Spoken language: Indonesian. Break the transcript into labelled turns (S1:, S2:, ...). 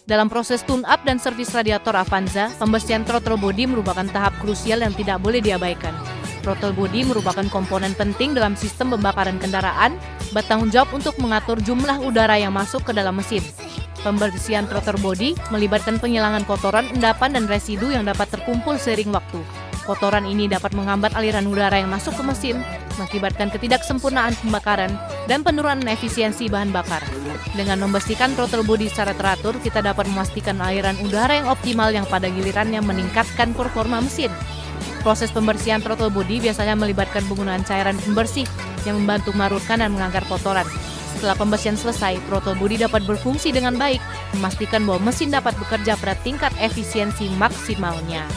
S1: Dalam proses tune-up dan servis radiator Avanza, pembersihan throttle body merupakan tahap krusial yang tidak boleh diabaikan. Throttle body merupakan komponen penting dalam sistem pembakaran kendaraan, bertanggung jawab untuk mengatur jumlah udara yang masuk ke dalam mesin. Pembersihan throttle body melibatkan penghilangan kotoran, endapan, dan residu yang dapat terkumpul seiring waktu. Kotoran ini dapat menghambat aliran udara yang masuk ke mesin, mengakibatkan ketidaksempurnaan pembakaran dan penurunan efisiensi bahan bakar. Dengan membersihkan throttle body secara teratur, kita dapat memastikan aliran udara yang optimal yang pada gilirannya meningkatkan performa mesin. Proses pembersihan throttle body biasanya melibatkan penggunaan cairan pembersih yang membantu melarutkan dan mengangkat kotoran. Setelah pembersihan selesai, throttle body dapat berfungsi dengan baik, memastikan bahwa mesin dapat bekerja pada tingkat efisiensi maksimalnya.